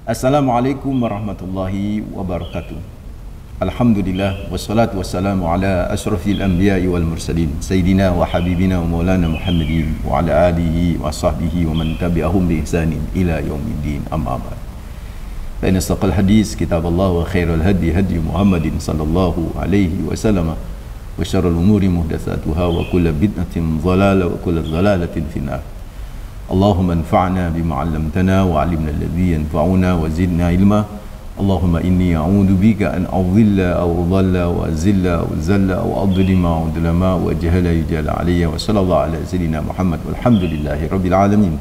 Assalamualaikum warahmatullahi wabarakatuh. Alhamdulillah wassalatu wassalamu ala asyrafil anbiya'i wal mursalin sayyidina wa habibina wa maulana Muhammadin wa ala alihi wa sahbihi wa man tabi'ahum bi ihsanin ila yaumiddin, amma ba'd. Fa inna asdaqal hadis kitabullah wa khairul hadi hadi Muhammadin sallallahu alaihi wasallam wa syarrul umuri muhdatsatuha wa kullu bid'atin dhalalah wa kullu dhalalatin finnar. Allahumma anfa'na bima 'allamtana wa 'allimna alladhi yanfa'una wa zidna ilma. Allahumma inni a'udzu bika an adhilla aw dhalla wa azilla aw zalla aw adlima aw udlama wa jahala yujala alayya wa sallallahu ala sayyidina Muhammad walhamdulillahi rabbil alamin.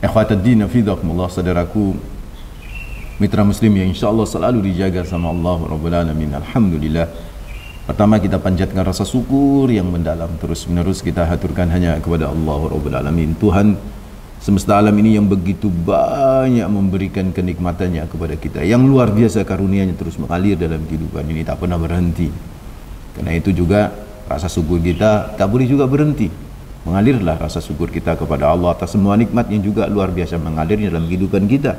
Ikhwatad din fidakumullah, saudaraku mitra muslim yang insyaallah selalu dijaga sama Allah rabbul alamin. Alhamdulillah. Pertama, kita panjatkan rasa syukur yang mendalam, terus menerus kita haturkan hanya kepada Allah rabbul alamin, Tuhan semesta alam ini yang begitu banyak memberikan kenikmatannya kepada kita, yang luar biasa karunia-Nya terus mengalir dalam kehidupan ini, tak pernah berhenti. Karena itu juga rasa syukur kita tak boleh juga berhenti. Mengalirlah rasa syukur kita kepada Allah atas semua nikmat yang juga luar biasa mengalir dalam kehidupan kita.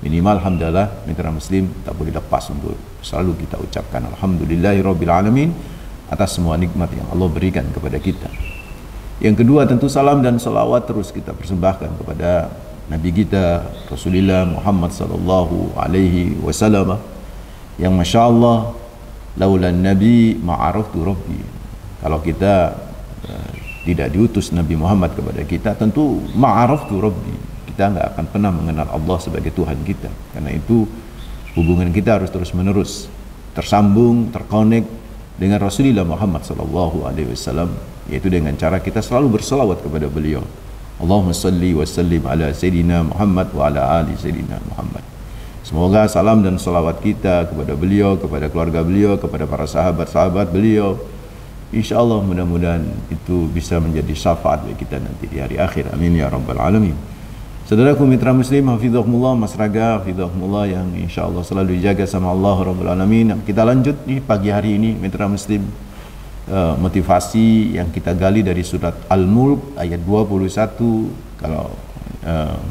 Minimal alhamdulillah mitra muslim tak boleh lepas untuk selalu kita ucapkan alhamdulillahirabbil alamin atas semua nikmat yang Allah berikan kepada kita. Yang kedua, tentu salam dan salawat terus kita persembahkan kepada Nabi kita Rasulullah Muhammad sallallahu alaihi wasallam yang Masya Allah laulan Nabi ma'araftu Rabbi. Kalau kita tidak diutus Nabi Muhammad kepada kita, tentu ma'araftu Rabbi, kita nggak akan pernah mengenal Allah sebagai Tuhan kita. Karena itu hubungan kita harus terus menerus tersambung, terkonek dengan Rasulullah Muhammad sallallahu alaihi wasallam, yaitu dengan cara kita selalu berselawat kepada beliau. Allahumma salli wa sallim ala sayyidina Muhammad wa ala ali sayyidina Muhammad. Semoga salam dan salawat kita kepada beliau, kepada keluarga beliau, kepada para sahabat-sahabat beliau, insyaallah mudah-mudahan itu bisa menjadi syafaat bagi kita nanti di hari akhir. Amin ya rabbal alamin. Saudaraku mitra muslim hafizahumullah, Mas Raga hafizahumullah yang insyaallah selalu dijaga sama Allah rabbul alamin. Kita lanjut di pagi hari ini mitra muslim, motivasi yang kita gali dari surat Al-Mulk ayat 21. Kalau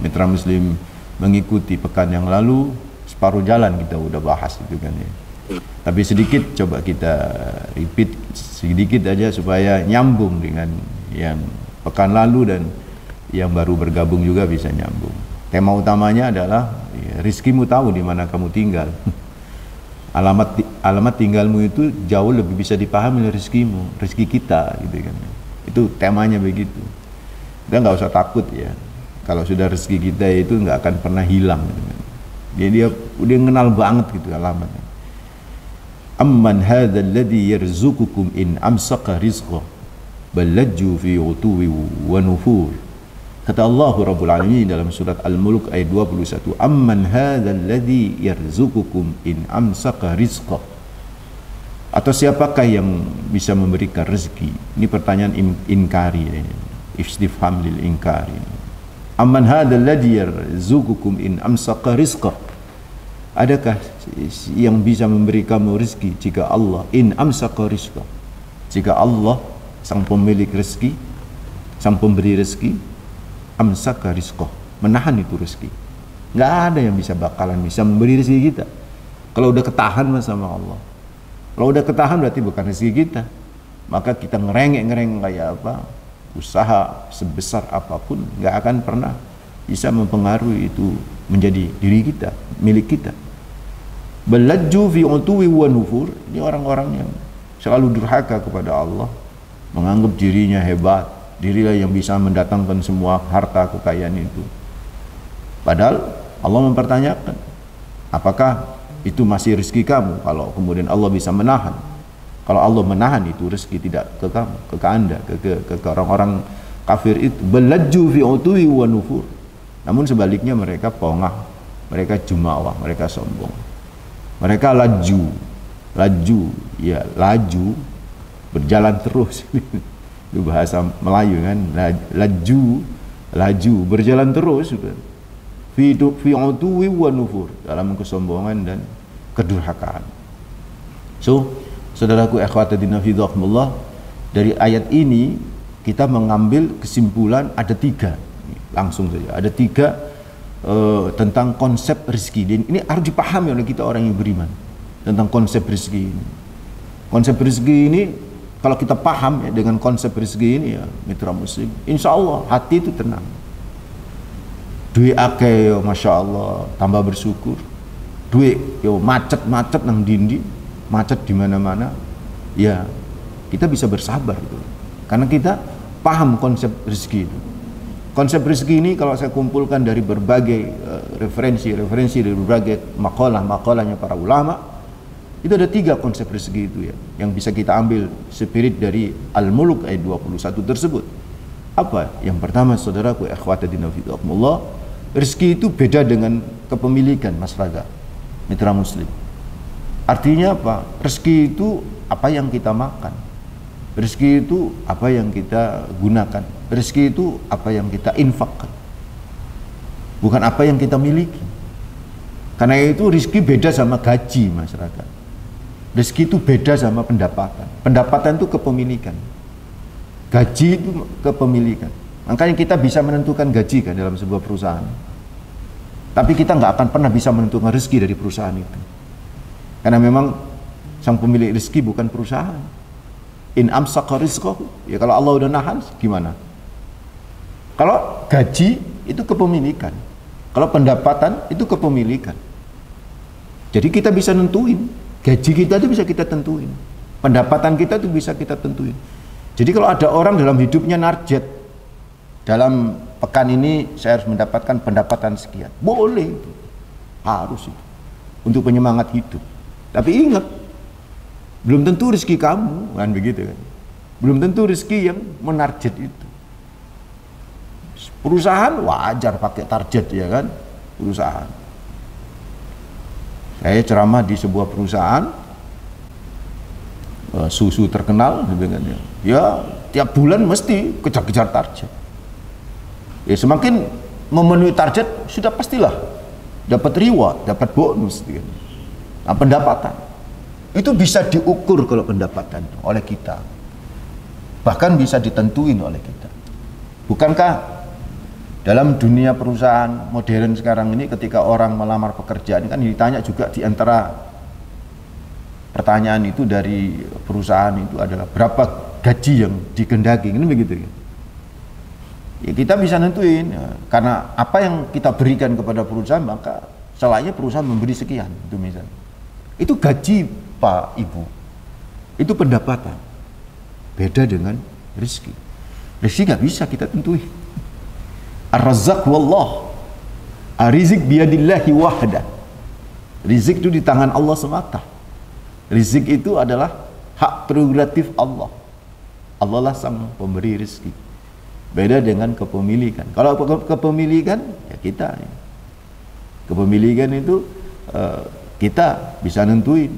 mitra muslim mengikuti pekan yang lalu, separuh jalan kita udah bahas itu kan ya. Tapi sedikit coba kita repeat sedikit aja supaya nyambung dengan yang pekan lalu dan yang baru bergabung juga bisa nyambung. Tema utamanya adalah ya, rizkimu tahu di mana kamu tinggal. Alamat tinggalmu itu jauh lebih bisa dipahami oleh rizkimu, rizki kita gitu kan. Itu temanya begitu. Kita nggak usah takut ya. Kalau sudah rizki kita itu nggak akan pernah hilang gitu kan. Dia udah kenal banget gitu alamatnya. Amman hadzal ladzi yarzuqukum in amsaka rizqah bal lajju fi utuwi wa nufur. Kata Allah Rabbul Alamin dalam surat Al-Mulk ayat 21, amman hadzal ladzi yarzuqukum in amsaka rizqah. Atau siapakah yang bisa memberikan rezeki? Ini pertanyaan inkari, istifham lil inkari. Amman hadzal ladzi yarzuqukum in amsaka rizqah. Adakah yang bisa memberi kamu rezeki jika Allah in amsaka rizqah? Jika Allah sang pemilik rezeki, sang pemberi rezeki, amsaka rizqah, menahan itu rezeki. Nggak ada yang bakalan bisa memberi rezeki kita kalau udah ketahan sama Allah. Kalau udah ketahan berarti bukan rezeki kita. Maka kita ngerengek kayak apa, usaha sebesar apapun nggak akan pernah bisa mempengaruhi itu menjadi diri kita, milik kita. Balajju fi utuwi wa nufur. Ini orang-orang yang selalu durhaka kepada Allah, menganggap dirinya hebat, dirilah yang bisa mendatangkan semua harta kekayaan itu. Padahal Allah mempertanyakan, apakah itu masih rezeki kamu kalau kemudian Allah bisa menahan? Kalau Allah menahan itu rezeki tidak ke kamu, ke Anda, ke orang-orang kafir itu. Balajju fi utuwi wa nufur. Namun sebaliknya mereka pongah, mereka jumawa, mereka sombong. Mereka laju, berjalan terus. Itu bahasa Melayu kan, laju berjalan terus fi utuwi wa nufur, dalam kesombongan dan kedurhakaan. So saudaraku ikhwatadina fidhakumullah, dari ayat ini kita mengambil kesimpulan ada tiga, langsung saja ada tiga tentang konsep rezeki. Ini harus dipahami oleh kita orang yang beriman tentang konsep rezeki ini. Konsep rezeki ini kalau kita paham ya, dengan konsep rezeki ini ya mitra muslim, insya Allah hati itu tenang. Duit akeh yo masya Allah, tambah bersyukur. Duit yo macet nang dindi, macet di mana-mana, ya kita bisa bersabar gitu. Karena kita paham konsep rezeki itu. Konsep rezeki ini kalau saya kumpulkan dari berbagai referensi dari berbagai makalah-makalahnya para ulama, itu ada 3 konsep rezeki itu ya, yang bisa kita ambil spirit dari Al-Mulk ayat 21 tersebut. Apa? Yang pertama, saudaraku, ikhwatadina fillah, rezeki itu beda dengan kepemilikan, Mas Raga, mitra muslim. Artinya apa? Rezeki itu apa yang kita makan. Rezeki itu apa yang kita gunakan. Rezeki itu apa yang kita infakkan. Bukan apa yang kita miliki. Karena itu rezeki beda sama gaji, masyarakat. Rezeki itu beda sama pendapatan. Pendapatan itu kepemilikan. Gaji itu kepemilikan. Makanya kita bisa menentukan gaji kan dalam sebuah perusahaan. Tapi kita nggak akan pernah bisa menentukan rezeki dari perusahaan itu. Karena memang sang pemilik rezeki bukan perusahaan. In amsaka rizqahu, ya kalau Allah udah nahan gimana? Kalau gaji itu kepemilikan. Kalau pendapatan itu kepemilikan. Jadi kita bisa nentuin. Gaji kita itu bisa kita tentuin. Pendapatan kita itu bisa kita tentuin. Jadi kalau ada orang dalam hidupnya narjet, dalam pekan ini saya harus mendapatkan pendapatan sekian, boleh itu. Harus itu. Untuk penyemangat hidup. Tapi ingat, belum tentu rezeki kamu, kan begitu kan. Belum tentu rezeki yang menarget itu. Perusahaan wajar pakai target ya kan, perusahaan. Saya ceramah di sebuah perusahaan susu terkenal, ya tiap bulan mesti kejar-kejar target. Ya semakin memenuhi target sudah pastilah dapat reward, dapat bonus. Nah, pendapatan itu bisa diukur kalau pendapatan oleh kita, bahkan bisa ditentuin oleh kita. Bukankah dalam dunia perusahaan modern sekarang ini ketika orang melamar pekerjaan kan ditanya juga di antara pertanyaan itu dari perusahaan itu adalah berapa gaji yang dikehendaki, ini begitu ya. Ya kita bisa nentuin ya, karena apa yang kita berikan kepada perusahaan maka selainnya perusahaan memberi sekian itu misalnya. Itu gaji Pak Ibu. Itu pendapatan. Beda dengan rezeki. Rezeki nggak bisa kita tentuin. Ar-Razzaq wallah. Ar-Rizq biyadillahi wahda. Rizq itu di tangan Allah semata. Rizq itu adalah hak prerogatif Allah. Allah lah sang pemberi rezeki. Beda dengan kepemilikan. Kalau kepemilikan ya kita. Kepemilikan itu kita bisa nentuin.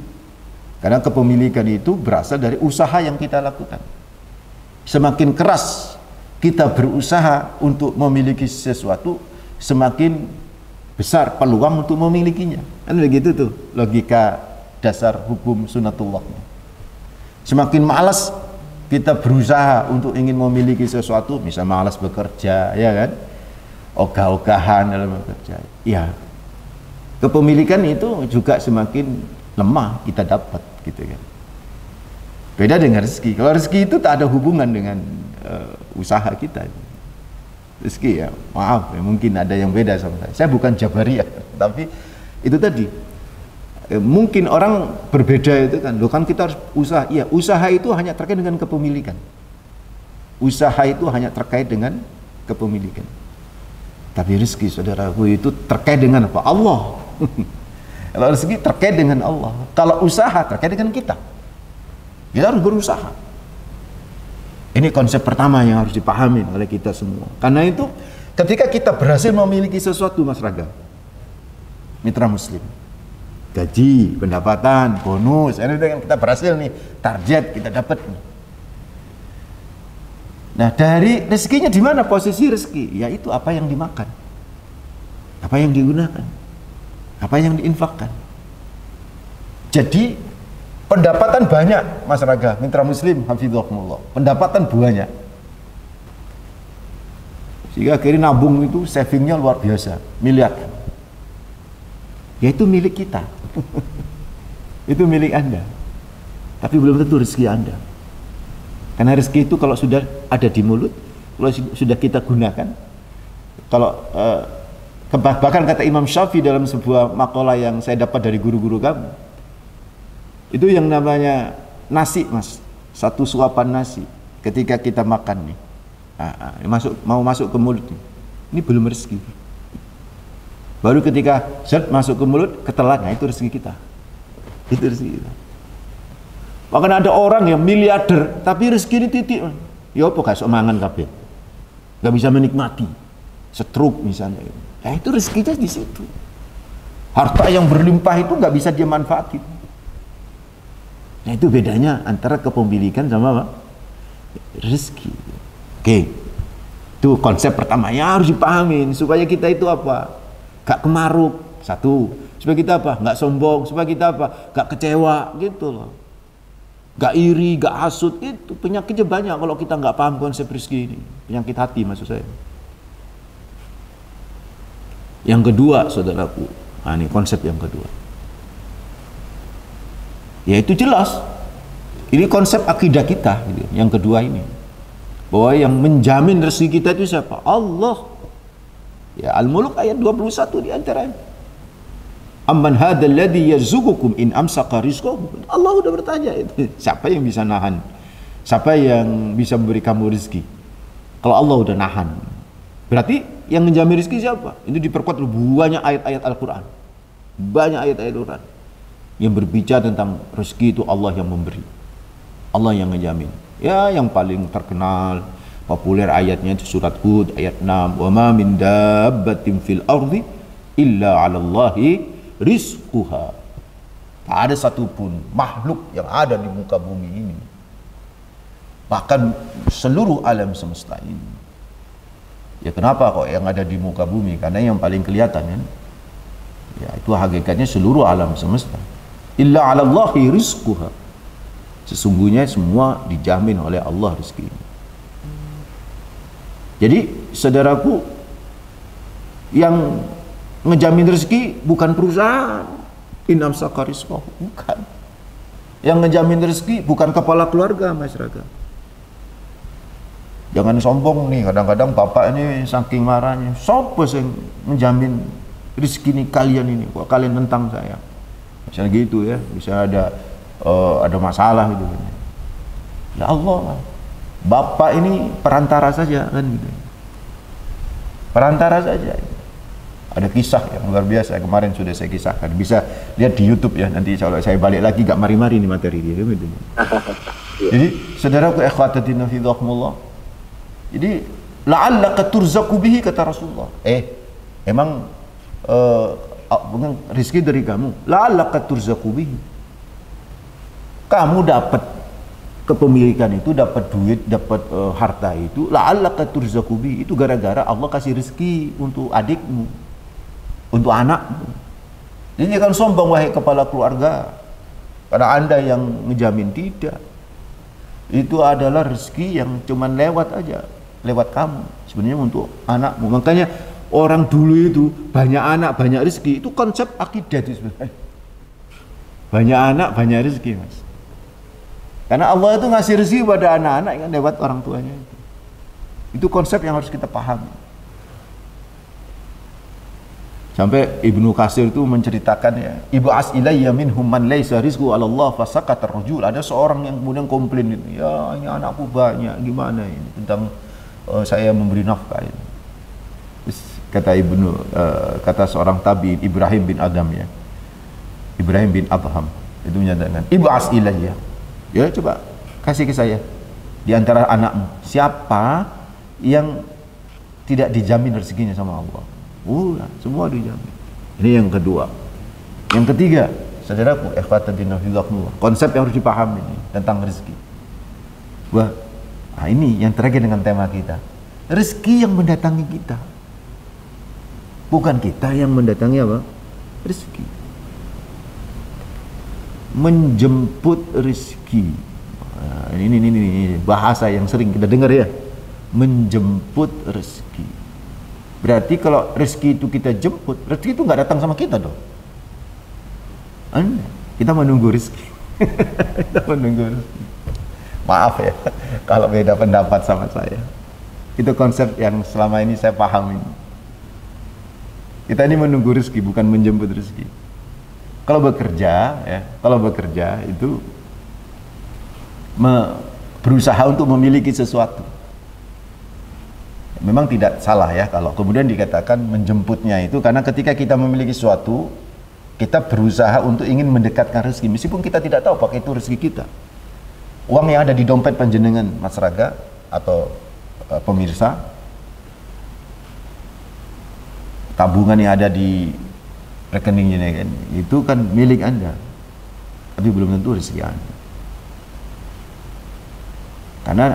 Karena kepemilikan itu berasal dari usaha yang kita lakukan. Semakin keras kita berusaha untuk memiliki sesuatu, semakin besar peluang untuk memilikinya. Kan begitu tuh logika dasar hukum sunatullah. Semakin malas kita berusaha untuk ingin memiliki sesuatu, misalnya malas bekerja, ya kan? Ogah-ogahan dalam bekerja. Ya. Kepemilikan itu juga semakin lemah kita dapat, gitu kan. Beda dengan rezeki. Kalau rezeki itu tak ada hubungan dengan usaha kita. Rezeki ya, maaf ya, mungkin ada yang beda sama saya. Saya bukan Jabariyah, tapi itu tadi. Mungkin orang berbeda itu kan, loh kan kita harus usaha. Iya, usaha itu hanya terkait dengan kepemilikan. Usaha itu hanya terkait dengan kepemilikan. Tapi rezeki saudaraku itu terkait dengan apa? Allah. Kalau rezeki terkait dengan Allah. Kalau usaha terkait dengan kita. Kita harus berusaha. Ini konsep pertama yang harus dipahami oleh kita semua. Karena itu ketika kita berhasil memiliki sesuatu, Mas Raga, mitra muslim, gaji, pendapatan, bonus, ini kita berhasil nih, target kita dapat nih. Nah, dari rezekinya di mana posisi rezeki? Yaitu apa yang dimakan, apa yang digunakan, apa yang diinfakkan. Jadi pendapatan banyak, Mas Raga, mitra muslim, hafizahumullah. Pendapatan banyak. Sehingga akhirnya nabung itu savingnya luar biasa, miliar. Ya itu milik kita. Itu milik Anda. Tapi belum tentu rezeki Anda. Karena rezeki itu kalau sudah ada di mulut, kalau sudah kita gunakan, kalau bahkan kata Imam Syafi'i dalam sebuah makalah yang saya dapat dari guru-guru kami, itu yang namanya nasi, Mas, satu suapan nasi ketika kita makan nih, mau masuk ke mulut nih, ini belum rezeki. Baru ketika masuk ke mulut, ketelan, itu rezeki kita. Itu rezeki kita. Bahkan ada orang yang miliarder tapi rezeki ini titik, ya apa gak sok mangan kabeh, gak bisa menikmati, stroke misalnya, ya itu rezekinya di situ. Harta yang berlimpah itu gak bisa dia manfaatin. Nah itu bedanya antara kepemilikan sama apa? Rezeki. Oke, itu konsep pertama yang harus dipahamin supaya kita itu apa? Gak kemaruk, satu. Supaya kita apa? Gak sombong. Supaya kita apa? Gak kecewa, gitu loh. Gak iri, gak hasut, itu penyakitnya banyak kalau kita gak paham konsep rezeki ini. Penyakit hati maksud saya. Yang kedua, saudaraku, nah ini konsep yang kedua. Ya itu jelas. Ini konsep akidah kita, gitu. Yang kedua ini. Bahwa yang menjamin rezeki kita itu siapa? Allah. Ya Al-Mulk ayat 21 di antaranya. Amman hadzal ladzi yarzuqukum in amsaka rizqahu. Allah udah bertanya itu. Siapa yang bisa nahan? Siapa yang bisa memberi kamu rezeki? Kalau Allah udah nahan. Berarti yang menjamin rezeki siapa? Itu diperkuat banyak ayat-ayat Al-Qur'an. Banyak ayat-ayat Al-Qur'an yang berbicara tentang rezeki itu Allah yang memberi. Allah yang ngejamin. Ya yang paling terkenal populer ayatnya itu surat Hud ayat 6. Wa ma min dabbatin fil ardi illa 'alallahi rizquha. Tak ada satupun makhluk yang ada di muka bumi ini, bahkan seluruh alam semesta ini. Ya kenapa kok yang ada di muka bumi? Karena yang paling kelihatan kan, ya itu hakikatnya seluruh alam semesta. Illa 'alallahi rizquha. Sesungguhnya semua dijamin oleh Allah rezeki. Jadi saudaraku, yang ngejamin rezeki bukan perusahaan, inamsaka rizqahu, bukan. Yang ngejamin rezeki bukan kepala keluarga, masyarakat. Jangan sombong nih, kadang-kadang bapak ini saking marahnya, siapa yang menjamin rezeki ini kalian ini, kok kalian tentang saya, misalnya gitu ya, bisa ada masalah gitu. Ya Allah, bapak ini perantara saja kan gitu, perantara saja. Ada kisah yang luar biasa kemarin sudah saya kisahkan, bisa lihat di YouTube ya, nanti kalau saya balik lagi gak mari-mari nih materi dia gitu. Jadi saudaraku ikhwatatina fidhakumullah, jadi la'allaka turzaqu bihi kata Rasulullah. Emang bukan rezeki dari kamu, la'allaka turzaqu bihi, kamu dapat kepemilikan itu, dapat duit, dapat harta itu, la'allaka turzaqu bihi, itu gara-gara Allah kasih rezeki untuk adikmu, untuk anakmu. Jadi jangan sombong wahai kepala keluarga, karena Anda yang ngejamin, tidak. Itu adalah rezeki yang cuman lewat aja, lewat kamu, sebenarnya untuk anakmu. Makanya orang dulu itu banyak anak banyak rezeki, itu konsep akidah itu sebenarnya. Banyak anak banyak rezeki, Mas. Karena Allah itu ngasih rezeki pada anak-anak yang lewat orang tuanya itu. Itu konsep yang harus kita pahami. Sampai Ibnu Katsir itu menceritakan ya, Ibu as ilayya minhum man laisa rizqu 'ala Allah fasaqata ar-rajul. Ada seorang yang kemudian komplain itu, ya ini anakku banyak, gimana ini tentang saya memberi nafkah ini. Terus kata kata seorang tabi'in Ibrahim bin Adham ya. Ibrahim bin Adham itu menyatakan, Ibu as ilayya. Ya coba kasih ke saya di antara anakmu, siapa yang tidak dijamin rezekinya sama Allah? Semua dijamin. Ini yang kedua. Yang ketiga, saudaraku ikhwatatina fillah, konsep yang harus dipahami ini tentang rezeki. Ini yang terakhir dengan tema kita. Rezeki yang mendatangi kita, bukan kita yang mendatangi apa? Rezeki. Menjemput rezeki. Ini bahasa yang sering kita dengar ya. Menjemput rezeki. Berarti kalau rezeki itu kita jemput, rezeki itu nggak datang sama kita dong. Kita menunggu rezeki. Kita menunggu rezeki. Maaf ya, kalau beda pendapat sama saya. Itu konsep yang selama ini saya pahami. Kita ini menunggu rezeki, bukan menjemput rezeki. Kalau bekerja, ya, kalau bekerja itu berusaha untuk memiliki sesuatu. Memang tidak salah ya kalau kemudian dikatakan menjemputnya itu, karena ketika kita memiliki sesuatu, kita berusaha untuk ingin mendekatkan rezeki, meskipun kita tidak tahu apakah itu rezeki kita. Uang yang ada di dompet panjenengan Mas Raga atau pemirsa, tabungan yang ada di rekening jenengan itu kan milik Anda, tapi belum tentu rezeki Anda. Karena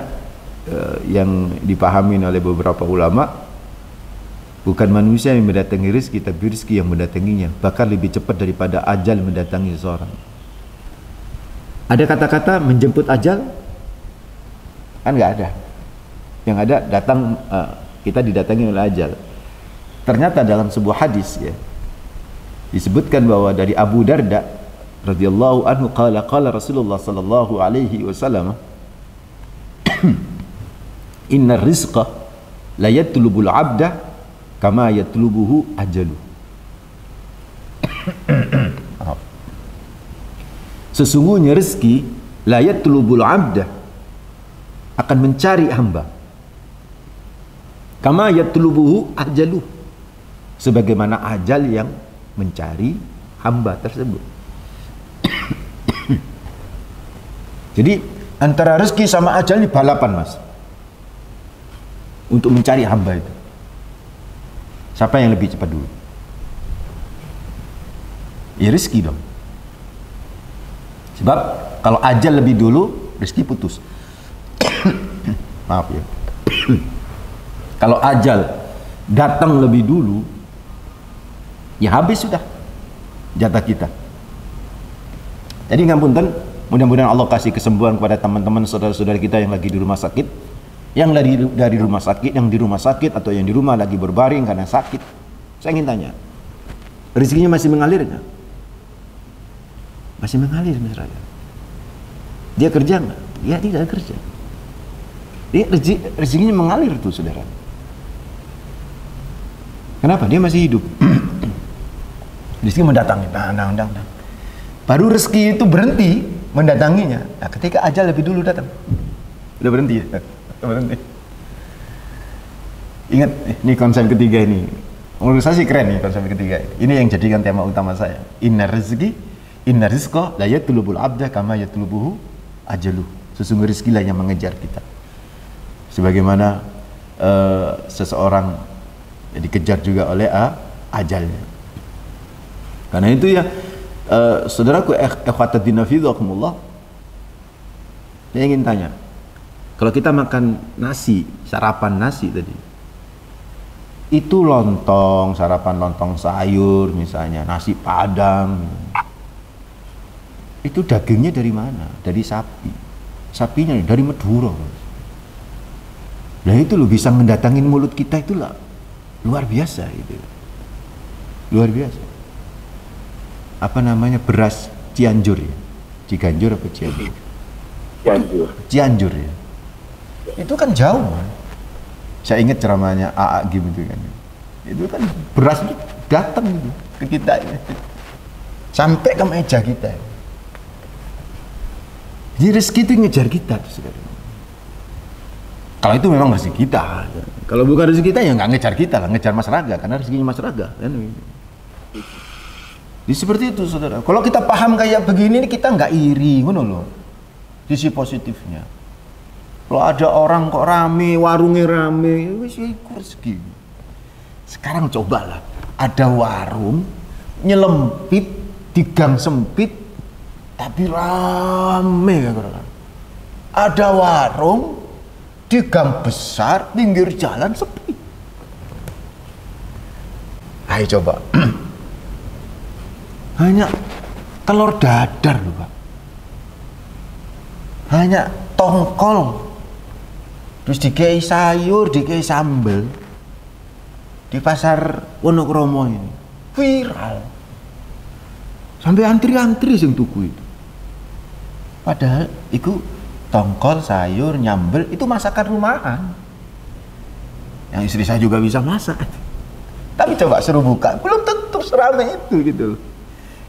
yang dipahami oleh beberapa ulama, bukan manusia yang mendatangi rezeki, tapi rezeki yang mendatanginya, bahkan lebih cepat daripada ajal mendatangi seseorang. Ada kata-kata menjemput ajal? Kan nggak ada. Yang ada datang, kita didatangi oleh ajal. Ternyata dalam sebuah hadis ya, disebutkan bahwa dari Abu Darda radhiyallahu anhu qala Rasulullah sallallahu alaihi wasallam, inna rizqa la yatlubul abda kama yatlubuhu ajalu. Sesungguhnya rezeki la yatlubul abda, akan mencari hamba, kama yatlubuhu ajalu, sebagaimana ajal yang mencari hamba tersebut. Jadi antara rezeki sama ajal ini balapan, Mas, untuk mencari hamba itu. Siapa yang lebih cepat dulu? Ya rezeki dong. Sebab kalau ajal lebih dulu, rezeki putus. Maaf ya. Kalau ajal datang lebih dulu, ya habis sudah jatah kita. Jadi ngapunten, mudah-mudahan Allah kasih kesembuhan kepada teman-teman saudara-saudara kita yang lagi di rumah sakit, yang dari rumah sakit, yang di rumah sakit atau yang di rumah lagi berbaring karena sakit. Saya ingin tanya, rezekinya masih mengalir nggak? Masih mengalir, Mas Raga. Dia kerja nggak? Ya tidak kerja. Dia rezekinya mengalir tuh, saudara. Kenapa? Dia masih hidup. Rezeki mendatangi, nah. Baru rezeki itu berhenti mendatanginya. Nah, ketika ajal lebih dulu datang, udah berhenti ya? Berhenti. Ingat, ini konsep ketiga ini. Menurut saya sih keren nih konsep ketiga. Ini yang jadikan tema utama saya. Inna rizqa la yatlubul abda kama yatlubuhu ajaluh. Sesungguhnya rezeki lah yang mengejar kita. Sebagaimana seseorang dikejar juga oleh ajalnya. Karena itu ya, saudaraku ikhwatuddin fillah, saya ingin tanya, kalau kita makan nasi, sarapan nasi tadi, itu lontong, sarapan lontong sayur misalnya, nasi padang, itu dagingnya dari mana? Dari sapi. Sapinya dari Madura. Nah itu loh, bisa mendatangin mulut kita, itulah luar biasa itu. Luar biasa. Apa namanya, beras Cianjur ya? Ciganjur apa Cianjur? Cianjur ya. Itu kan jauh, man. Saya ingat ceramahnya AA gitu kan. Itu kan beras itu datang gitu ke kita ya. Sampai ke meja kita. Jadi rezeki itu ngejar kita tuh, saudara. Kalau itu memang rezeki kita. Kalau bukan rezeki kita ya nggak ngejar kita lah, ngejar Mas Raga, karena rezekinya Mas Raga kan. Jadi seperti itu, saudara. Kalau kita paham kayak begini, kita nggak iri, ngono loh. Sisi positifnya. Kalau ada orang kok rame, warungnya rame, wis iku rezeki. Sekarang cobalah, ada warung nyelempit di gang sempit, tapi rame kan. Ada warung di gang besar, pinggir jalan sepi. Ayo coba. Hanya telur dadar loh, Pak. Hanya tongkol. Terus dikei sayur, dikei sambel. di pasar Wonokromo ini viral, sampai antri-antri sing tuku itu. Padahal itu tongkol, sayur, nyambel itu masakan rumahan yang istri saya juga bisa masak. Tapi coba suruh buka, belum tentu seramai itu gitu loh.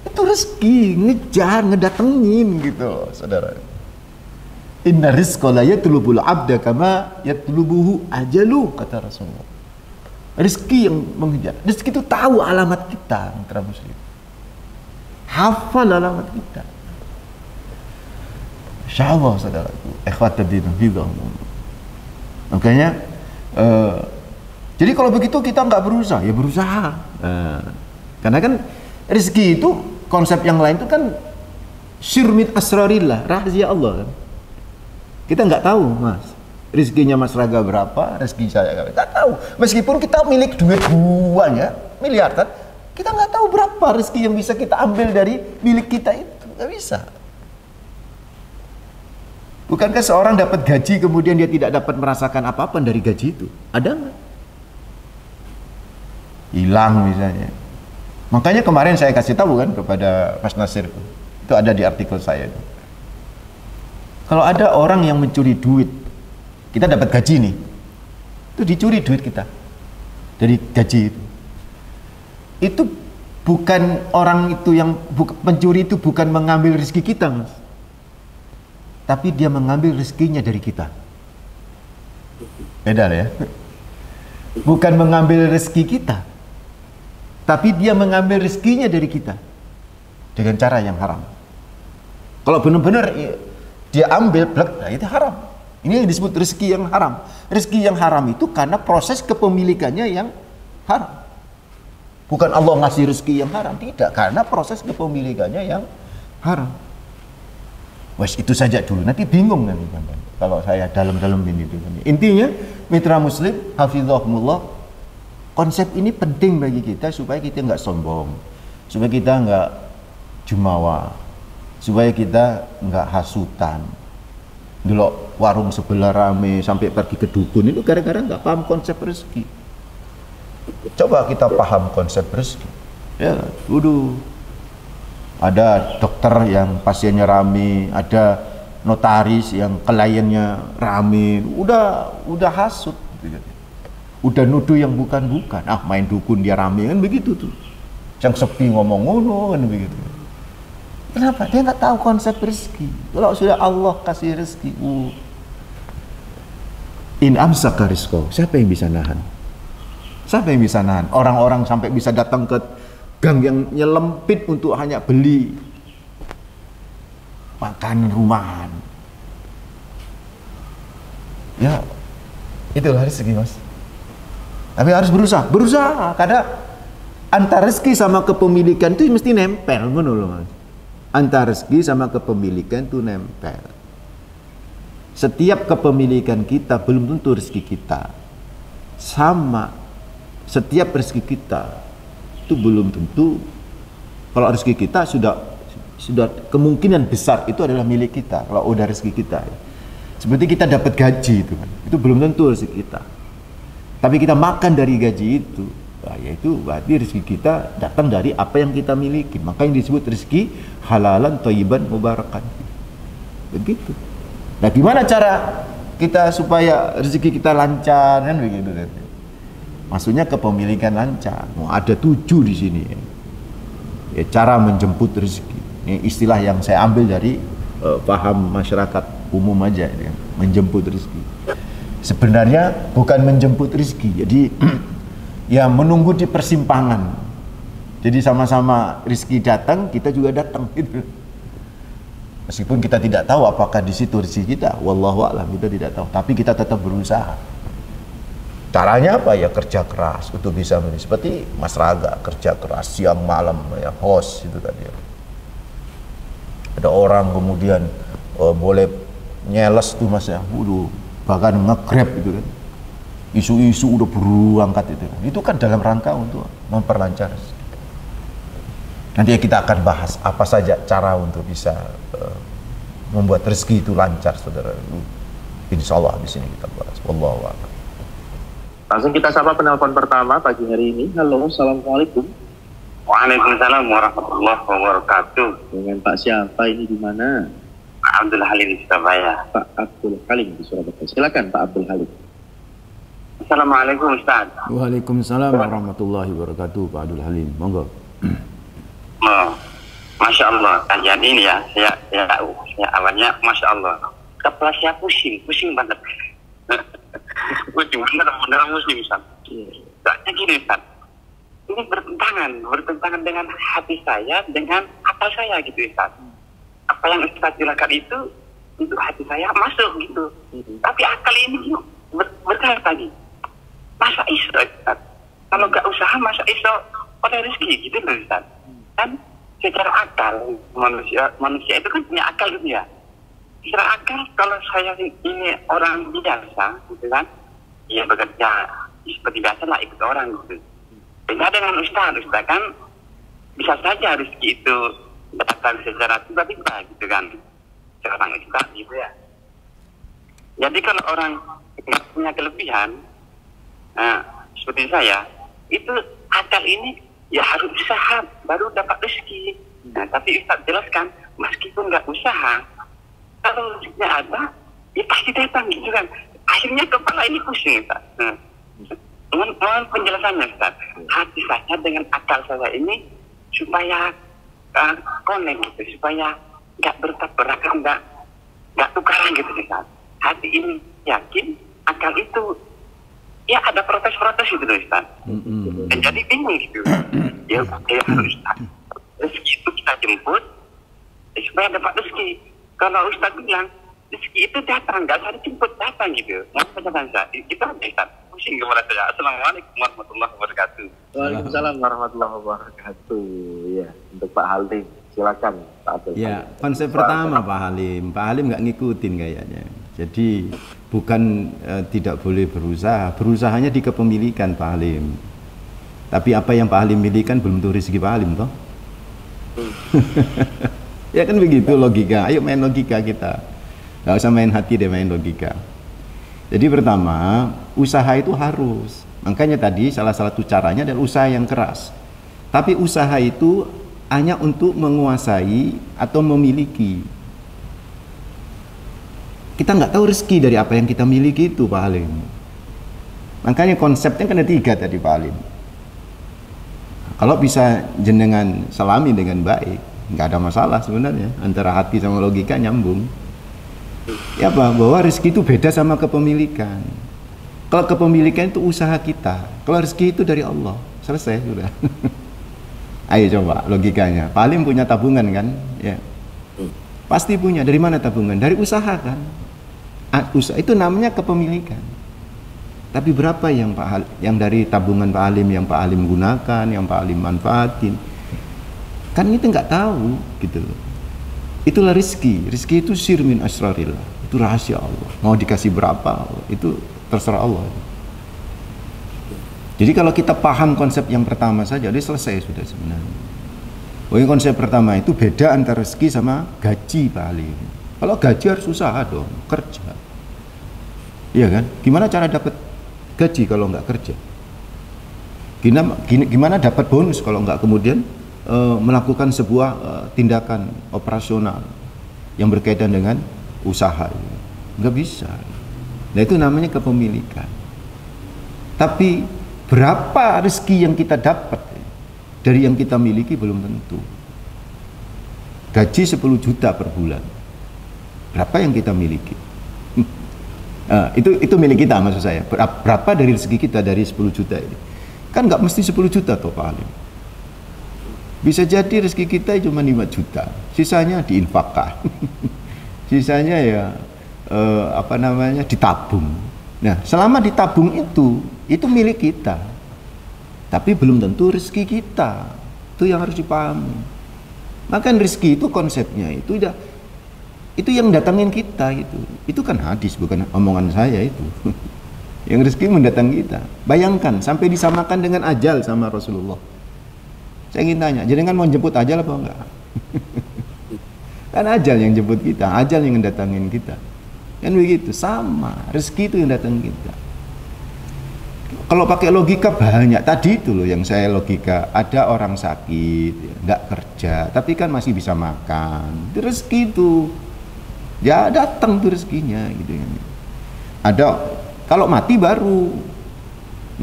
Itu rezeki, ngejar, ngedatengin gitu loh, saudara. Inna rizqa la yatlubul abda kama yatlubuhu ajalu, kata Rasulullah. Rezeki yang mengejar. Rezeki itu tahu alamat kita, mitra muslim. Hafal alamat kita. Insyaallah saudaraku, ikhwatuddin fillah. Makanya jadi kalau begitu kita nggak berusaha, ya berusaha. Karena kan rezeki itu konsep yang lain itu kan syirmit asrarillah, rahasia Allah kan. Kita nggak tahu, Mas. Rezekinya Mas Raga berapa, rezeki saya nggak tahu. Meskipun kita milik duit banyak, miliaran, kita nggak tahu berapa rezeki yang bisa kita ambil dari milik kita itu, nggak bisa. Bukankah seorang dapat gaji kemudian dia tidak dapat merasakan apa-apa dari gaji itu? Ada nggak? Hilang misalnya. Makanya kemarin saya kasih tahu kan kepada Mas Nasir, itu ada di artikel saya itu. Kalau ada orang yang mencuri duit, kita dapat gaji nih, itu dicuri duit kita dari gaji itu. Itu bukan orang itu yang pencuri itu bukan mengambil rezeki kita, Mas. Tapi dia mengambil rezekinya dari kita. Beda ya. Bukan mengambil rezeki kita, tapi dia mengambil rezekinya dari kita dengan cara yang haram. Kalau benar-benar dia ambil blek, nah itu haram. Ini yang disebut rezeki yang haram. Rezeki yang haram itu karena proses kepemilikannya yang haram. Bukan Allah ngasih rezeki yang haram, tidak, karena proses kepemilikannya yang haram. Wes itu saja dulu, nanti bingung nanti kalau saya dalam-dalam ini. Intinya mitra muslim, hafizahumullah, konsep ini penting bagi kita supaya kita nggak sombong, supaya kita nggak jumawa, supaya kita nggak hasutan. Dulu warung sebelah rame sampai pergi ke dukun itu gara-gara nggak paham konsep rezeki. Coba kita paham konsep rezeki. Ya, ada dokter yang pasiennya rame, ada notaris yang kliennya rame, udah hasut, udah nuduh yang bukan-bukan. Ah, main dukun dia rame kan begitu tuh. Yang sepi ngomong ngono kan begitu. Kenapa? Dia nggak tahu konsep rezeki. Kalau sudah Allah kasih rezeki, in amsaka rizqo, siapa yang bisa nahan? Siapa yang bisa nahan? Orang-orang sampai bisa datang ke gang yang nyelempit untuk hanya beli makanan rumahan. Ya, itulah rezeki, Mas. Tapi harus berusaha, karena antara rezeki sama kepemilikan itu mesti nempel, ngono loh, Mas. Antara rezeki sama kepemilikan itu nempel. Setiap kepemilikan kita belum tentu rezeki kita. Sama setiap rezeki kita itu belum tentu, kalau rezeki kita sudah kemungkinan besar itu adalah milik kita kalau udah rezeki kita. Seperti kita dapat gaji itu kan, itu belum tentu rezeki kita. Tapi kita makan dari gaji itu, nah, yaitu berarti rezeki kita datang dari apa yang kita miliki. Maka yang disebut rezeki halalan thayyiban mubarakan. Begitu. Nah, gimana cara kita supaya rezeki kita lancar kan begitu kan? Maksudnya kepemilikan lancar. Ada 7 di sini. Ya, cara menjemput rezeki. Ini istilah yang saya ambil dari paham masyarakat umum aja, ya. Menjemput rezeki. Sebenarnya bukan menjemput rezeki. Jadi ya menunggu di persimpangan. Jadi sama-sama rezeki datang, kita juga datang gitu. Meskipun kita tidak tahu apakah di situ rezeki kita, wallahu a'lam, kita tidak tahu. Tapi kita tetap berusaha. Caranya apa? Ya kerja keras untuk bisa menjadi seperti Mas Raga, kerja keras siang malam ya, host itu tadi. Ada orang kemudian boleh nyeles tuh Mas ya, bahkan nge-grab itu kan. Isu-isu udah berangkat itu. Itu kan dalam rangka untuk memperlancar. Nanti kita akan bahas apa saja cara untuk bisa membuat rezeki itu lancar, saudara. Insya Allah di sini kita bahas. Wallahu a'lam. Langsung kita sapa penelpon pertama pagi hari ini. Halo, assalamualaikum. Waalaikumsalam warahmatullahi wabarakatuh. Dengan Pak siapa ini, di mana? Pak Abdul Halim di Surabaya. Pak Abdul Halim di Surabaya. Silakan Pak Abdul Halim. Assalamualaikum Ustaz. Waalaikumsalam warahmatullahi wabarakatuh, Pak Abdul Halim. Monggo. Oh, Masya Allah, kajian ini ya, saya awalnya Masya Allah. Kepala saya pusing banget. Pusing banget, beneran pusing Ustaz. Soalnya gini Ustaz, ini bertentangan dengan hati saya, dengan akal saya gitu Ustaz. Apa yang Ustaz jelaskan itu untuk hati saya masuk gitu. Tapi akal ini berkata nih, masa iso Ustaz? Kalau gak usaha masa iso oleh rezeki gitu loh Ustaz. Kan secara akal manusia itu kan punya akal gitu ya. Secara akal kalau saya ini orang biasa gitu kan, ya bekerja seperti biasa lah ikut orang gitu. Beda dengan Ustaz kan bisa saja rezeki itu datang secara tiba-tiba gitu kan. Seorang Ustaz gitu ya. Jadi kalau orang nggak punya kelebihan, seperti saya, itu akal ini ya harus usaha baru dapat rezeki. Nah, tapi Ustaz jelaskan, meskipun nggak usaha, kalau rezekinya ada, ya pasti datang gitu kan. Akhirnya kepala ini pusing Ustaz. Mohon penjelasannya Ustaz. Hati saya dengan akal saya ini supaya connect gitu, supaya nggak bertabrakan, nggak tukaran gitu Ustaz. Hati ini yakin, akal itu ya ada protes-protes gitu Ustaz. Dan jadi bingung gitu. Ya harus rezeki itu kita jemput supaya dapat rezeki. Kalau Ustaz bilang rezeki itu datang, nggak usah dijemput, datang gitu. Mohon penjelasan Ustaz. Itu aja Ustaz. Pusing kepala saya. Assalamualaikum warahmatullahi wabarakatuh. Waalaikumsalam warahmatullahi wabarakatuh. Ya, untuk Pak Halim, silakan Pak Abdul. Ya, konsep pertama Pak Halim nggak ngikutin kayaknya. Jadi bukan tidak boleh berusaha, berusahanya di kepemilikan Pak Halim. Tapi apa yang Pak Halim milikan belum tentu rezeki Pak Halim toh. Ya kan begitu logika. Ayo main logika kita. Nggak usah main hati deh, main logika. Jadi pertama, usaha itu harus. Makanya tadi salah satu caranya adalah usaha yang keras. Tapi usaha itu hanya untuk menguasai atau memiliki. Kita nggak tahu rezeki dari apa yang kita miliki itu Pak Halim. Makanya konsepnya kan ada 3 tadi Pak Halim. Kalau bisa jenengan selami dengan baik, nggak ada masalah sebenarnya. Antara hati sama logika nyambung. Ya Pak, bahwa rezeki itu beda sama kepemilikan. Kalau kepemilikan itu usaha kita, kalau rezeki itu dari Allah. Selesai sudah. Ayo coba logikanya. Pak Halim punya tabungan kan? Ya. Pasti punya. Dari mana tabungan? Dari usaha kan? Usaha itu namanya kepemilikan. Tapi berapa yang yang dari tabungan Pak Halim yang Pak Halim gunakan, yang Pak Halim manfaatin? Kan itu nggak tahu gitu loh. Itulah rezeki. Rezeki itu sir min asrarillah. Itu rahasia Allah. Mau dikasih berapa? Itu terserah Allah. Jadi kalau kita paham konsep yang pertama saja, dia selesai sudah sebenarnya. Pokoknya konsep pertama itu beda antara rezeki sama gaji Pak Halim. Kalau gaji harus usaha dong, kerja. Iya kan? Gimana cara dapat gaji kalau nggak kerja? Gimana dapat bonus kalau nggak kemudian melakukan sebuah tindakan operasional yang berkaitan dengan usaha? Nggak bisa. Nah itu namanya kepemilikan. Tapi berapa rezeki yang kita dapat dari yang kita miliki belum tentu. Gaji 10 juta per bulan, berapa yang kita miliki? Itu milik kita maksud saya. Berapa dari rezeki kita dari 10 juta ini? Kan nggak mesti 10 juta toh Pak Halim. Bisa jadi rezeki kita cuma 5 juta, sisanya diinfakkan. Sisanya ya ditabung. Nah, selama ditabung itu milik kita. Tapi belum tentu rezeki kita. Itu yang harus dipahami. Maka rezeki itu konsepnya itu yang datangin kita itu. Itu kan hadis, bukan omongan saya itu. Yang rezeki mendatangi kita. Bayangkan sampai disamakan dengan ajal sama Rasulullah. Saya ingin tanya, jenengan mau jemput ajal apa enggak? Kan ajal yang jemput kita, ajal yang datangin kita. Kan begitu, sama. Rezeki itu yang datang kita. Kalau pakai logika banyak tadi itu loh yang saya logika, ada orang sakit nggak kerja tapi kan masih bisa makan, itu rezeki itu ya datang tuh rezekinya gitu kan. Ada kalau mati baru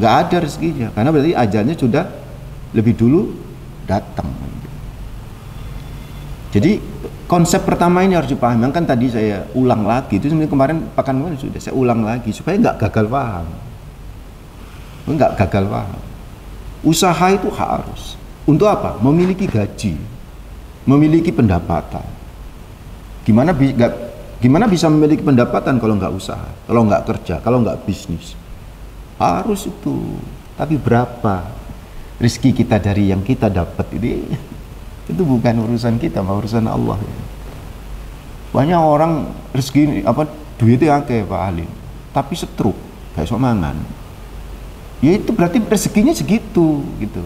nggak ada rezekinya karena berarti ajalnya sudah lebih dulu datang gitu. Jadi konsep pertama ini harus dipahami, kan tadi saya ulang lagi itu sebenarnya kemarin pekan kemarin sudah saya ulang lagi supaya nggak gagal paham. Enggak gagal paham. Usaha itu harus untuk apa? Memiliki gaji, memiliki pendapatan. Gimana bisa memiliki pendapatan kalau nggak usaha, kalau nggak kerja, kalau nggak bisnis? Harus itu. Tapi berapa rezeki kita dari yang kita dapat ini? Itu bukan urusan kita, urusan Allah. Banyak orang rezeki duitnya akeh Pak Alim, tapi setruk, gak iso mangan. Ya itu berarti rezekinya segitu gitu.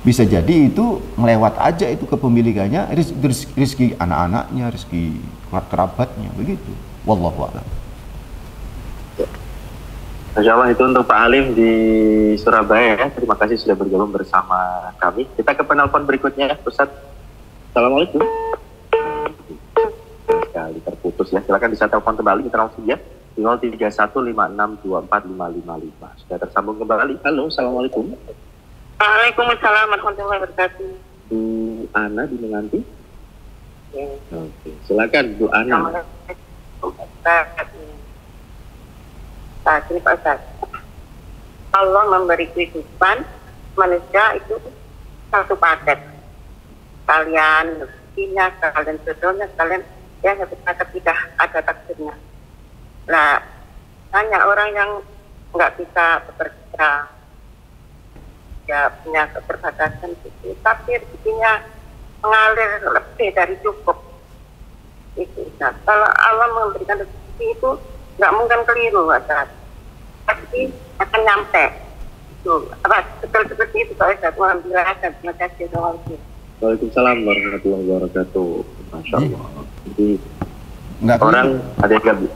Bisa jadi itu melewat aja itu kepemilikannya, rezeki anak-anaknya, rezeki kerabatnya begitu. Wallahu a'lam. Masya Allah, itu untuk Pak Alim di Surabaya ya. Terima kasih sudah bergabung bersama kami. Kita ke penelpon berikutnya ya, Ustaz. Assalamualaikum. Sekali terputus ya. Silakan bisa telepon kembali, kita langsung ya. 0315624555. Sudah tersambung kembali. Halo, Assalamualaikum. Waalaikumsalam warahmatullahi wabarakatuh. Bu Ana di Menganti. Oke, silakan Bu Ana. Saat ini Pak Ustaz, Allah memberi kehidupan manusia itu satu paket. Kalian rezekinya, kalian jodohnya, kalian ya tidak ada takdirnya. Nah, banyak orang yang nggak bisa bekerja, ya punya keterbatasan gitu, tapi rezekinya mengalir lebih dari cukup. Itu. Nah, kalau Allah memberikan rezeki itu nggak mungkin keliru, Ustaz. Pasti akan nyampe. Itu apa betul seperti itu Pak Ustaz? Alhamdulillah, terima kasih. Waalaikumsalam warahmatullahi wabarakatuh. Masya Allah. Jadi Nggak orang keliru.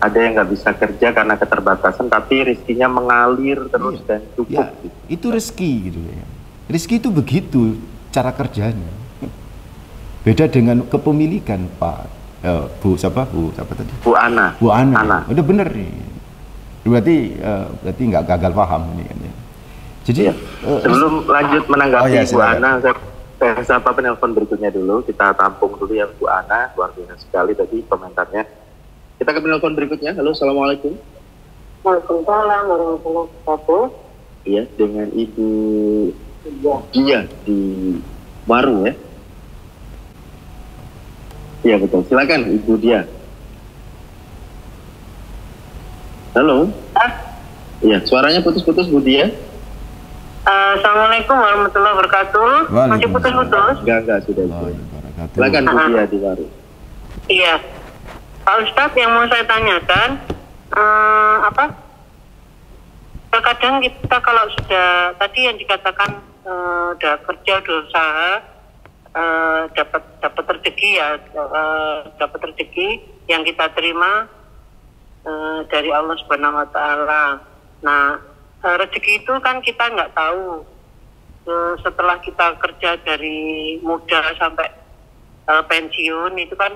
ada yang nggak bisa kerja karena keterbatasan, tapi rezekinya mengalir terus dan cukup. Ya, itu rezeki gitu ya. Rezeki itu begitu cara kerjanya. Beda dengan kepemilikan Pak Bu siapa tadi? Bu Ana. Bu Ana. Udah bener nih. Berarti nggak gagal paham ini kan ya. Jadi Ya. Sebelum lanjut menanggapi Bu silakan. Ana, saya sapa penelpon berikutnya dulu. Kita tampung dulu yang Bu Ana. Luar biasa sekali tadi komentarnya. Kita ke penelpon berikutnya. Halo, Assalamualaikum. Waalaikumsalam warahmatullahi wabarakatuh. Iya, dengan Ibu Dia di Waru ya. Iya betul. Silakan Ibu Dia. Halo. Iya, suaranya putus-putus Bu Dia. Assalamualaikum warahmatullahi wabarakatuh. Masih putus-putus? Enggak, sudah. Silakan Bu Dia di Waru. Iya. Pak Ustadz, yang mau saya tanyakan, terkadang kita kalau sudah tadi yang dikatakan udah kerja, udah usaha, dapat rezeki ya, dapat rezeki yang kita terima dari Allah Subhanahu Wa Taala. Nah, rezeki itu kan kita nggak tahu setelah kita kerja dari muda sampai pensiun itu kan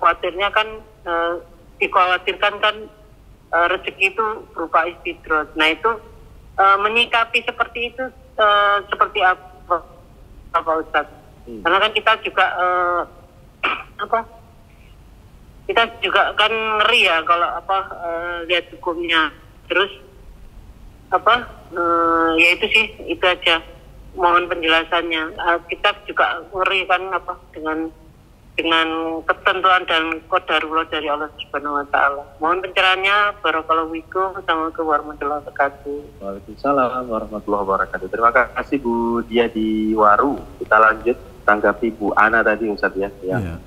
khawatirnya kan dikhawatirkan kan rezeki itu berupa istidroj. Nah itu menyikapi seperti itu seperti apa Ustaz? Karena kan kita juga kita juga kan ngeri ya kalau lihat hukumnya. Terus ya itu sih, itu aja. Mohon penjelasannya. Kita juga ngeri kan dengan ketentuan dan qadarullah dari Allah Subhanahu Wa Taala. Mohon pencerahannya. Barakallahu fikum. Assalamualaikum warahmatullahi wabarakatuh. Waalaikumsalam warahmatullahi wabarakatuh. Terima kasih Bu Dia di Waru. Kita lanjut tanggapi Bu Ana tadi Ustaz ya, yang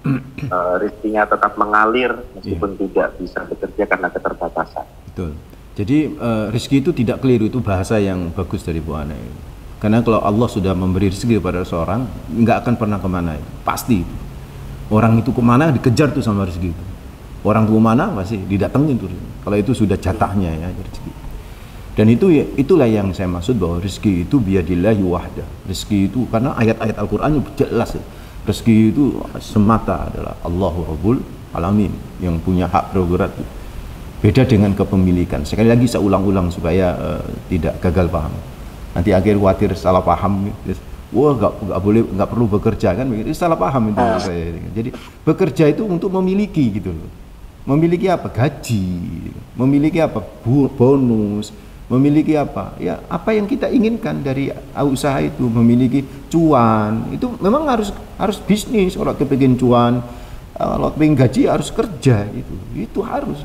rezekinya tetap mengalir meskipun tidak bisa bekerja karena keterbatasan. Betul. Jadi rezeki itu tidak keliru, itu bahasa yang bagus dari Bu Ana. Karena kalau Allah sudah memberi rezeki kepada seorang, nggak akan pernah kemana itu, pasti. Orang itu kemana dikejar tuh sama rezeki itu. Orang kemana pasti didatengin tuh. Kalau itu sudah jatahnya ya rezeki. Dan itulah yang saya maksud bahwa rezeki itu biyadillahi wahda. Rezeki itu karena ayat-ayat Al-Qur'an jelas. Rezeki itu semata adalah Allahu Rabbul Alamin yang punya hak prerogatif. Beda dengan kepemilikan. Sekali lagi saya ulang-ulang supaya tidak gagal paham. Nanti akhir khawatir salah paham. Wah, nggak perlu bekerja kan? Itu salah paham itu saya. Jadi bekerja itu untuk memiliki gitu loh. Memiliki apa? Gaji. Memiliki apa? Bonus. Memiliki apa? Ya, apa yang kita inginkan dari usaha itu, memiliki cuan. Itu memang harus bisnis. Kalau kepengin cuan, kalau kepengin gaji harus kerja gitu. Itu harus.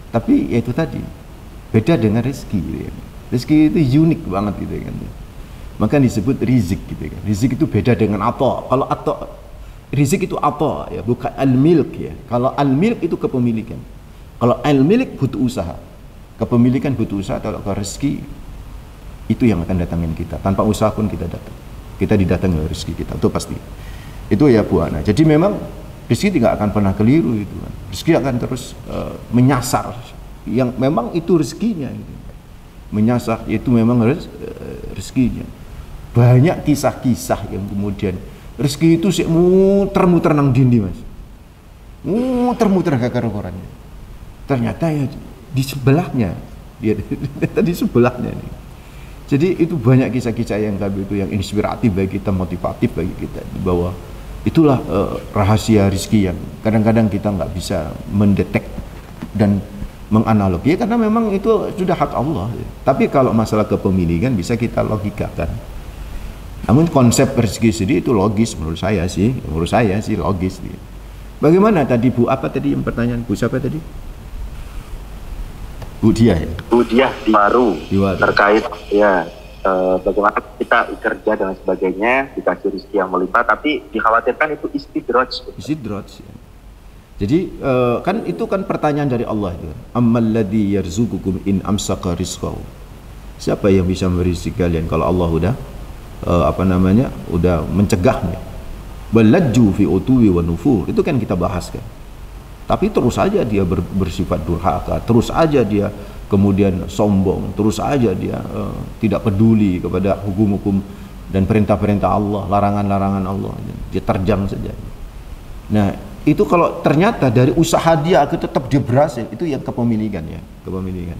Tapi ya itu tadi. Beda dengan rezeki gitu ya. Rezeki itu unik banget gitu kan. Maka disebut rizik gitu kan. Rizik itu beda dengan ato. Kalau ato, rizik itu ato ya, bukan al-milk ya. Kalau al-milk itu kepemilikan. Kalau al-milk butuh usaha. Kepemilikan butuh usaha, kalau ke rezeki itu yang akan datangin kita. Tanpa usaha pun kita datang. Kita didatangi oleh rezeki kita, itu pasti. Itu ya Bu Ana. Jadi memang rezeki tidak akan pernah keliru itu. Rezeki akan terus menyasar. Yang memang itu rezekinya. Gitu. Menyasar itu memang rezekinya. Banyak kisah-kisah yang kemudian rezeki itu sih muter-muter nang dindi Mas. Muter-muter kakar-karannya. Ternyata ya di sebelahnya dia di sebelahnya nih. Jadi itu banyak kisah-kisah yang kami itu yang inspiratif bagi kita, motivatif bagi kita, bahwa itulah rahasia rezeki yang kadang-kadang kita nggak bisa mendetek dan menganalogi karena memang itu sudah hak Allah. Tapi kalau masalah kepemilikan bisa kita logikakan. Namun konsep rezeki sendiri itu logis menurut saya sih logis. Bagaimana tadi Bu, apa tadi yang pertanyaan Bu siapa tadi? Bu Diah ya? Bu Diah di Waru terkait ya bagaimana kita kerja dan sebagainya, dikasih rezeki yang melimpah, tapi dikhawatirkan itu istidraj. Istidraj ya. Jadi kan itu kan pertanyaan dari Allah itu. Ammal ladzi yarzuqukum in amsaka rizqahu. Siapa yang bisa memberi rezeki kalian kalau Allah udah udah mencegahnya. Balajju fi utuwi wa nufur. Itu kan kita bahas kan. Tapi terus saja dia bersifat durhaka, terus saja dia kemudian sombong, terus saja dia tidak peduli kepada hukum-hukum dan perintah-perintah Allah, larangan-larangan Allah. Dia terjang saja. Nah, itu kalau ternyata dari usaha dia tetap dia berhasil, itu yang kepemilikan ya, kepemilikan.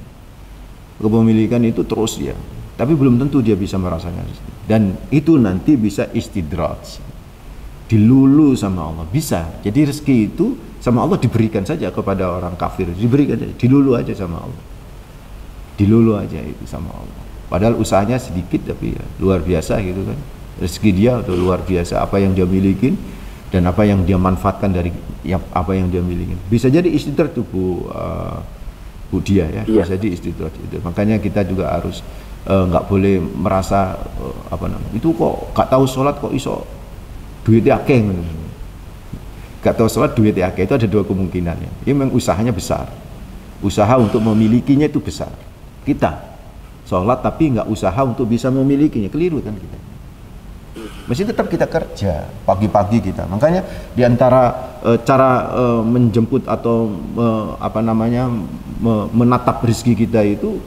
Kepemilikan itu terus dia, tapi belum tentu dia bisa merasakan. Dan itu nanti bisa istidraj, dilulu sama Allah, bisa. Jadi rezeki itu sama Allah diberikan saja kepada orang kafir, diberikan saja, dilulu aja sama Allah, dilulu aja itu sama Allah. Padahal usahanya sedikit tapi ya, luar biasa gitu kan. Rezeki dia itu luar biasa, apa yang dia miliki dan apa yang dia manfaatkan dari apa yang dia miliki. Bisa jadi istidraj tuh Bu Dia ya, bisa jadi istidraj itu. Makanya kita juga harus nggak boleh merasa itu kok gak tahu sholat kok iso duitnya akeh. Gak tahu sholat duitnya akeh, itu ada dua kemungkinan ya. Ini memang usahanya besar, usaha untuk memilikinya itu besar. Kita sholat tapi nggak usaha untuk bisa memilikinya, keliru kan kita. Mesti tetap kita kerja pagi-pagi kita. Makanya diantara cara menjemput atau menatap rezeki kita itu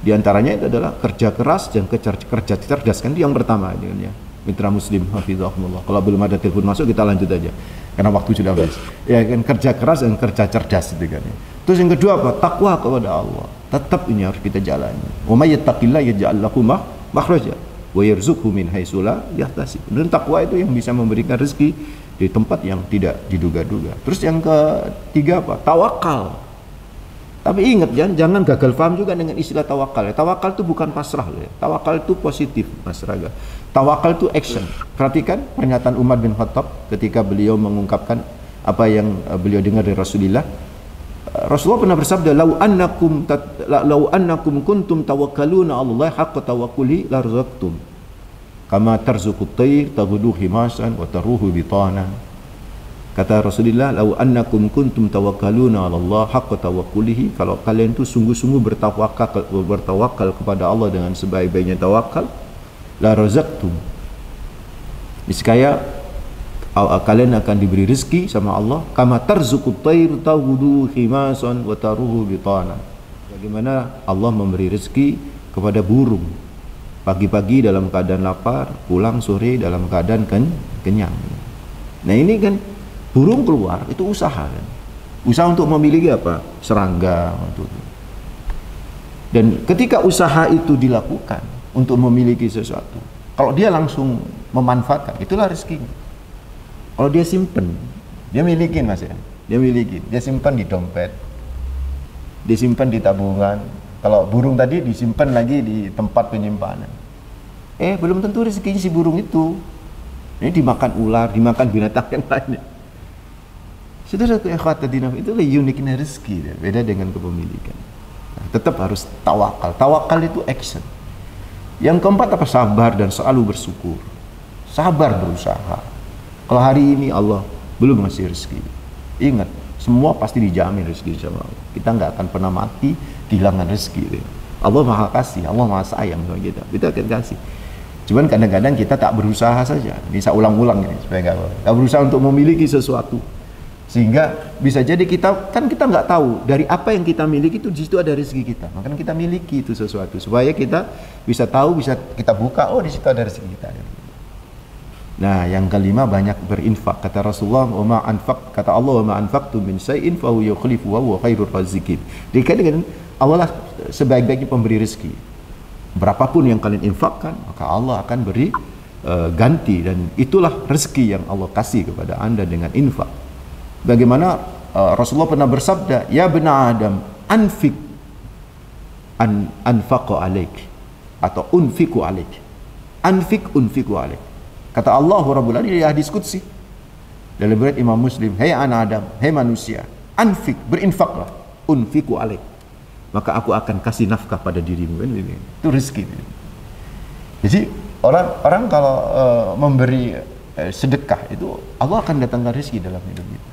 diantaranya itu adalah kerja keras dan kerja cerdas kan, itu yang pertama ya. Mitra Muslim hafizahumullah. Kalau belum ada telepon masuk kita lanjut aja karena waktu sudah habis. Ya kan, kerja keras dan kerja cerdas itu kan. Terus yang kedua apa? Takwa kepada Allah. Tetap ini harus kita jalani. Wa may yattaqillaha yaj'al lahu makhraja wa yarzuqhu min haitsu la yahtasib. Dan takwa itu yang bisa memberikan rezeki di tempat yang tidak diduga-duga. Terus yang ketiga apa? Tawakal. Tapi ingat jangan gagal paham juga dengan istilah tawakal ya. Tawakal itu bukan pasrah ya. Tawakal itu positif Mas Raga. Tawakal itu action. Perhatikan pernyataan Umar bin Khattab ketika beliau mengungkapkan apa yang beliau dengar dari Rasulullah. Rasulullah pernah bersabda, "Lau annakum kuntum tawakkaluna 'ala Allah haqqa tawakkuli la razaqtum. Kama tarzuqut tayr taghdu himasan wa taruhu bitana." Kata Rasulullah, "Lau annakum kuntum tawakkaluna 'ala Allah haqqa tawakkulihi." Kalau kalian itu sungguh-sungguh bertawakal kepada Allah dengan sebaik-baiknya tawakal, la razaqtum. Niscaya kalian akan diberi rezeki sama Allah. Kama tarzuqut tayr taghdu himasan wa taruhu bitana. Bagaimana Allah memberi rezeki kepada burung. Pagi-pagi dalam keadaan lapar, pulang sore dalam keadaan kenyang. Nah ini kan burung keluar, itu usaha kan. Usaha untuk memiliki apa? Serangga. Dan ketika usaha itu dilakukan untuk memiliki sesuatu, kalau dia langsung memanfaatkan, itulah rezekinya. Kalau dia simpen, dia milikin mas ya. Dia milikin, dia simpan di dompet, disimpan di tabungan. Kalau burung tadi disimpan lagi di tempat penyimpanan. Belum tentu rezekinya si burung itu. Ini dimakan ular, dimakan binatang yang lainnya. Saudaraku ikhwat dinam, itulah uniknya rezeki, beda dengan kepemilikan. Nah, tetap harus tawakal. Tawakal itu action. Yang keempat apa? Sabar dan selalu bersyukur. Sabar berusaha. Kalau hari ini Allah belum ngasih rezeki, ingat, semua pasti dijamin rezeki sama Allah. Kita nggak akan pernah mati kehilangan rezeki. Allah maha kasih, Allah maha sayang sama kita akan kasih. Cuman kadang-kadang kita tak berusaha saja. Ini saya ulang-ulang ini supaya nggak berusaha untuk memiliki sesuatu, sehingga bisa jadi kita nggak tahu dari apa yang kita miliki itu di situ ada rezeki kita. Makanya kita miliki itu sesuatu supaya kita bisa tahu, bisa kita buka, oh di situ ada rezeki kita. Nah, yang kelima banyak berinfak. Kata Rasulullah, kata Allah, "Wa ma anfaqtum min syai'in fa huwa yukhlifu wa huwa khairur raziqin." Dikatakan Allah lah sebaik-baiknya pemberi rezeki. Berapapun yang kalian infakkan, maka Allah akan beri ganti, dan itulah rezeki yang Allah kasih kepada Anda dengan infak. Bagaimana Rasulullah pernah bersabda, "Ya bena Adam, anfik anfaqu alaik," atau unfiku alaik. Anfik unfiku alaik. Kata Allah Rabbul Alamin di hadis qudsi dalam riwayat Imam Muslim, "Hai anak Adam, hai manusia, anfik, berinfaklah, unfiku alaik, maka aku akan kasih nafkah pada dirimu." Itu rezeki. Jadi orang kalau memberi sedekah itu Allah akan datangkan rezeki dalam hidup kita.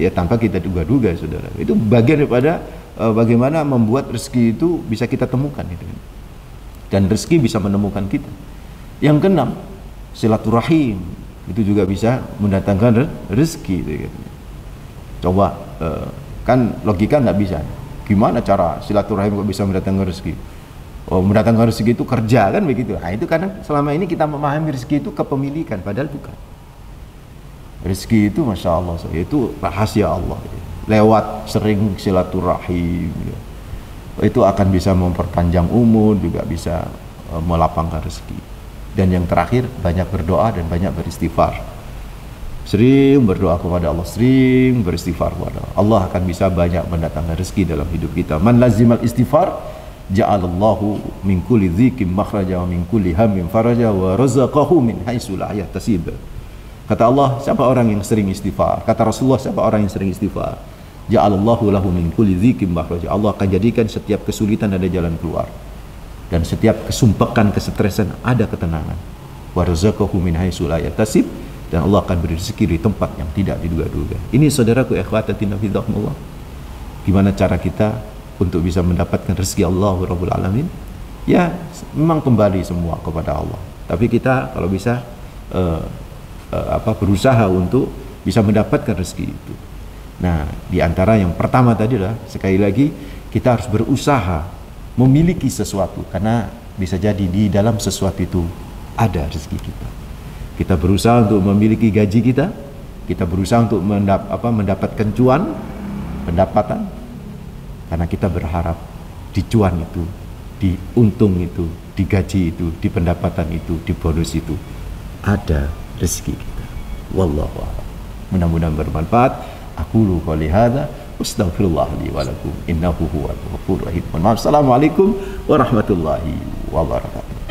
Ya tanpa kita duga-duga, saudara. Itu bagian daripada bagaimana membuat rezeki itu bisa kita temukan itu. Dan rezeki bisa menemukan kita. Yang keenam, silaturahim itu juga bisa mendatangkan rezeki. Coba kan logika nggak bisa. Gimana cara silaturahim kok bisa mendatangkan rezeki? Oh, mendatangkan rezeki itu kerja kan begitu. Nah itu karena selama ini kita memahami rezeki itu kepemilikan, padahal bukan. Rezeki itu masya Allah, itu rahasia Allah. Lewat sering silaturahim, itu akan bisa memperpanjang umur, juga bisa melapangkan rezeki. Dan yang terakhir, banyak berdoa dan banyak beristighfar. Sering berdoa kepada Allah, sering beristighfar kepada Allah. Allah akan bisa banyak mendatangkan rezeki dalam hidup kita. Man lazimal istighfar, ja'alallahu min kulli dhikim makhraja wa min kulli hammin faraja wa razaqahu min haitsu la yahtasib. Kata Allah, siapa orang yang sering istighfar? Kata Rasulullah, siapa orang yang sering istighfar? Ja'alallahu lahu min kulli dhikim makhraja. Allah akan jadikan setiap kesulitan ada jalan keluar. Dan setiap kesumpekan, kesetresan ada ketenangan. Wa razaqahu min haitsu la yahtasib, dan Allah akan beri rezeki di tempat yang tidak diduga-duga. Ini saudaraku ikhwatatina fillah, gimana cara kita untuk bisa mendapatkan rezeki Allah Rabbul Alamin? Ya, memang kembali semua kepada Allah. Tapi kita kalau bisa berusaha untuk bisa mendapatkan rezeki itu. Nah, di antara yang pertama tadi lah, sekali lagi kita harus berusaha memiliki sesuatu, karena bisa jadi di dalam sesuatu itu ada rezeki kita. Kita berusaha untuk memiliki gaji kita berusaha untuk mendapatkan cuan, pendapatan, karena kita berharap di cuan itu, di untung itu, di gaji itu, di pendapatan itu, di bonus itu ada rezeki kita. Wallahu a'lam. Mudah-mudahan bermanfaat. Aqulu qouli hadza astaghfirullah li wa lakum innahu huwal ghafurur rahim. Assalamualaikum warahmatullahi wabarakatuh.